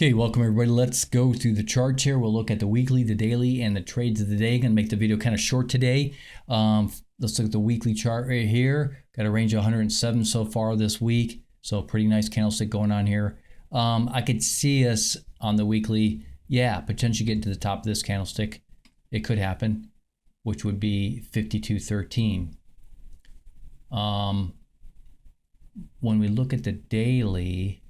Okay, welcome everybody. Let's go through the charts here. We'll look at the weekly, the daily, and the trades of the day. Gonna make the video kind of short today. Let's look at the weekly chart right here. Got a range of 107 so far this week. So pretty nice candlestick going on here. I could see us on the weekly, potentially getting to the top of this candlestick. It could happen, which would be 52.13. When we look at the daily,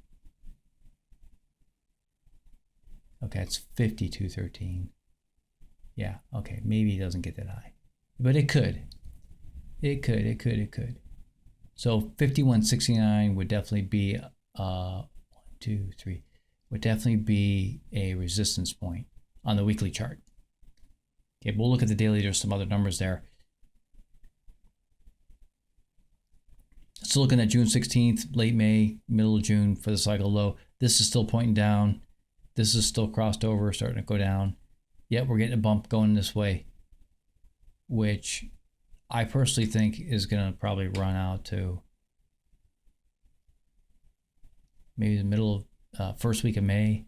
okay, it's 52.13. Yeah, okay, maybe it doesn't get that high, but it could. It could. So 51.69 would definitely be 1, 2, 3, would definitely be a resistance point on the weekly chart. Okay, we'll look at the daily. There's some other numbers there. Still looking at June 16th, late May, middle of June for the cycle low. This is still pointing down. This is still crossed over, starting to go down. Yet we're getting a bump going this way, which I personally think is going to probably run out to maybe the middle of first week of May.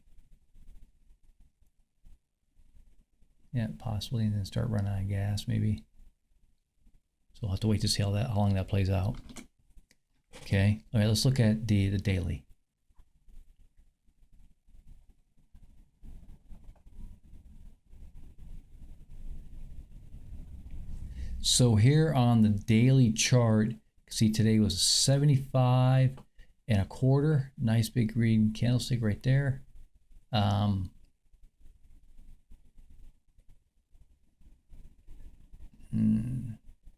Yeah, possibly, and then start running out of gas maybe. So we'll have to wait to see how long that plays out. Okay, all right, let's look at the daily. So here on the daily chart, see today was 75.25. Nice big green candlestick right there.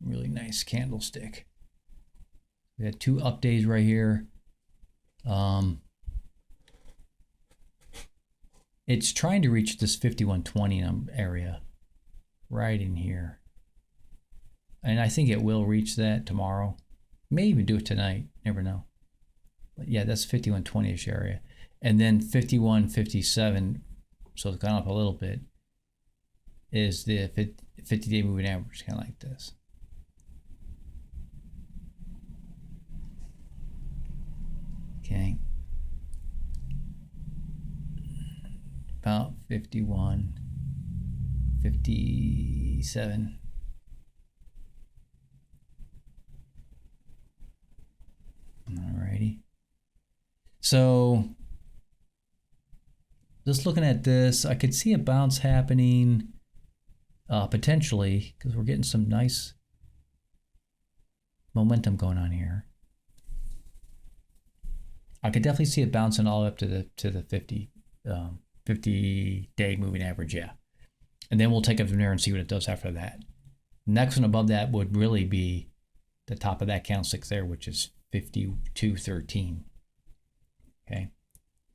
Really nice candlestick. We had two up days right here. It's trying to reach this 51.20 area right in here. And I think it will reach that tomorrow. May even do it tonight. Never know. But yeah, that's 51.20-ish area. And then 51.57, so it's gone up a little bit, is the 50-day moving average, kind of like this. Okay. About 51, 57. Alrighty. So just looking at this, I could see a bounce happening potentially, because we're getting some nice momentum going on here. I could definitely see it bouncing all up to the 50-day moving average, yeah. And then we'll take it from there and see what it does after that. Next one above that would really be the top of that candlestick there, which is 52.13. Okay,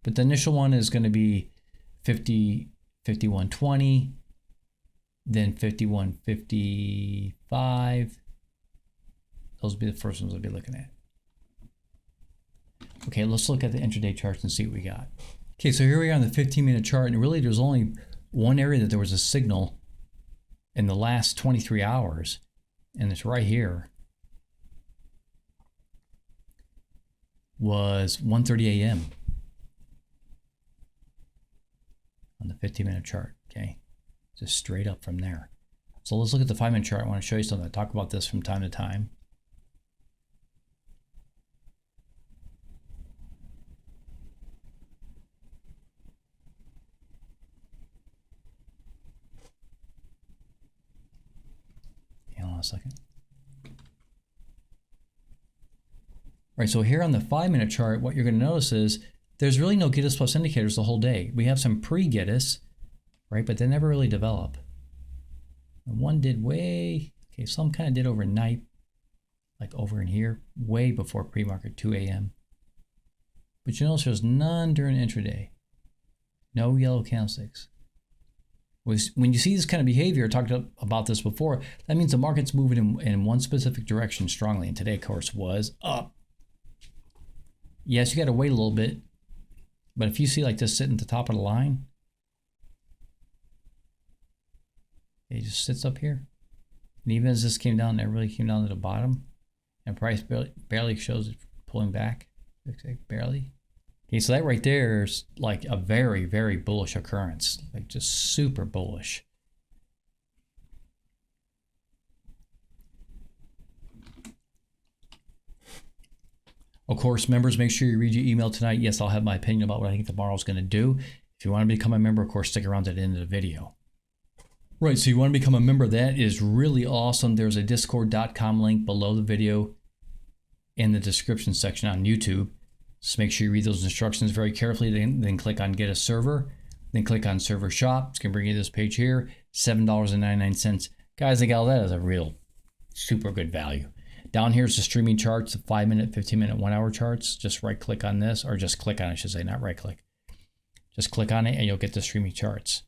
but the initial one is going to be 51.20, then 51.55. Those will be the first ones I'll be looking at. Okay, let's look at the intraday charts and see what we got. Okay, so here we are on the 15-minute chart, and really there's only one area that there was a signal in the last 23 hours, and it's right here. Was 1:30 a.m. on the 15-minute chart. Okay, just straight up from there. So let's look at the 5-minute chart. I want to show you something. I talk about this from time to time. Hang on a second. All right, so here on the 5-minute chart, what you're going to notice is there's really no Giddus plus indicators the whole day. We have some pre-Giddus, right, but they never really develop. And one did some kind of did overnight, like over in here, way before pre-market, 2 a.m. But you notice there's none during intraday. No yellow candlesticks. When you see this kind of behavior, I talked about this before, that means the market's moving in one specific direction strongly, and today, of course, was up. Yes, you got to wait a little bit, but if you see like this sitting at the top of the line, it just sits up here. And even as this came down, it really came down to the bottom, and price barely shows it pulling back, barely. Okay, so that right there is like a very, very bullish occurrence, like just super bullish. Of course, members, make sure you read your email tonight. Yes, I'll have my opinion about what I think tomorrow's going to do. If you want to become a member, of course, stick around to the end of the video. Right, so you want to become a member. That is really awesome. There's a discord.com link below the video in the description section on YouTube. Just make sure you read those instructions very carefully. Then click on Get a Server. Then click on Server Shop. It's going to bring you to this page here. $7.99. Guys, I got that as a real super good value. Down here is the streaming charts, the 5-minute, 15-minute, 1-hour charts. Just right-click on this, or just click on it, I should say, not right-click. Just click on it, and you'll get the streaming charts.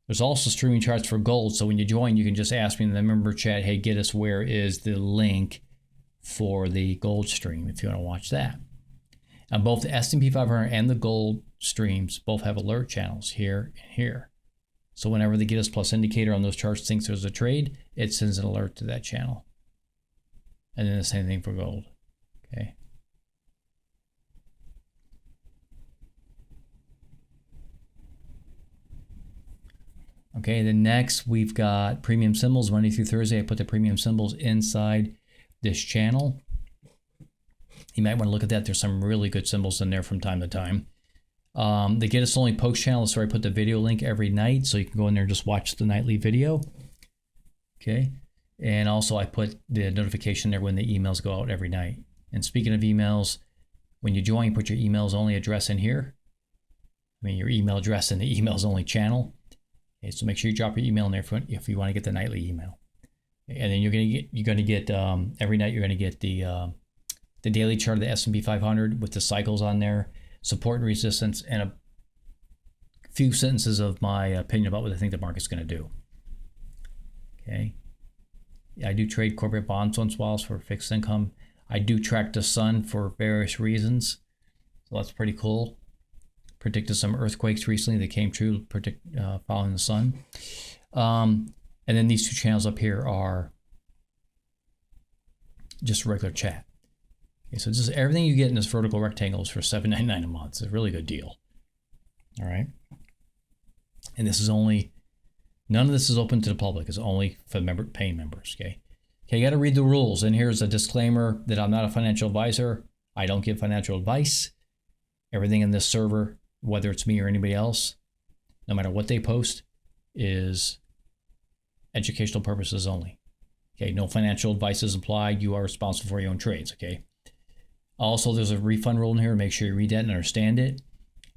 There's also streaming charts for gold, so when you join, you can just ask me in the member chat, hey, get us where is the link for the gold stream if you want to watch that. And both the S&P 500 and the gold streams both have alert channels here and here. So whenever the Get Us Plus indicator on those charts thinks there's a trade, it sends an alert to that channel. And then the same thing for gold. Okay. Okay, then next we've got premium symbols Monday through Thursday. I put the premium symbols inside this channel. You might want to look at that. There's some really good symbols in there from time to time. The Get Us Only post channel is where I put the video link every night, so you can go in there and just watch the nightly video. Okay. And also I put the notification there when the emails go out every night. And speaking of emails, when you join, put your emails only address in here. I mean, your email address in the emails only channel. Okay, so make sure you drop your email in there if you want to get the nightly email. And then you're gonna get every night you're gonna get the daily chart of the S&P 500 with the cycles on there, support and resistance, and a few sentences of my opinion about what I think the market's gonna do. Okay. I do trade corporate bonds once in a while for fixed income. I do track the sun for various reasons. So that's pretty cool. Predicted some earthquakes recently that came true following the sun. And then these two channels up here are just regular chat. Okay, so just everything you get in this vertical rectangle is for $7.99 a month. It's a really good deal. All right. And this is only... None of this is open to the public. It's only for paying members, okay? Okay, you got to read the rules. And here's a disclaimer that I'm not a financial advisor. I don't give financial advice. Everything in this server, whether it's me or anybody else, no matter what they post, is educational purposes only. Okay, no financial advice is applied. You are responsible for your own trades, okay? Also, there's a refund rule in here. Make sure you read that and understand it.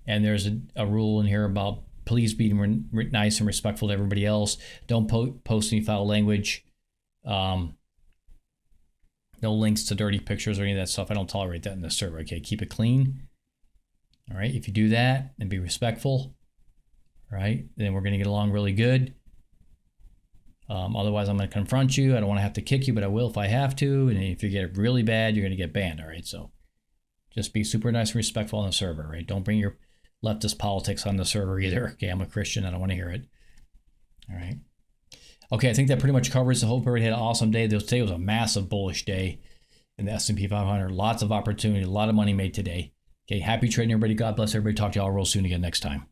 And there's a rule in here about please be nice and respectful to everybody else. Don't post any foul language. No links to dirty pictures or any of that stuff. I don't tolerate that in this server. Okay, keep it clean. All right, if you do that and be respectful, all right, then we're going to get along really good. Otherwise, I'm going to confront you. I don't want to have to kick you, but I will if I have to. And if you get really bad, you're going to get banned. All right, so just be super nice and respectful on the server. Right, don't bring your leftist politics on the server either. Okay, I'm a Christian. I don't want to hear it. All right. Okay, I think that pretty much covers. I hope everybody had an awesome day. Today was a massive bullish day in the S&P 500. Lots of opportunity, a lot of money made today. Okay, happy trading, everybody. God bless everybody. Talk to y'all real soon again next time.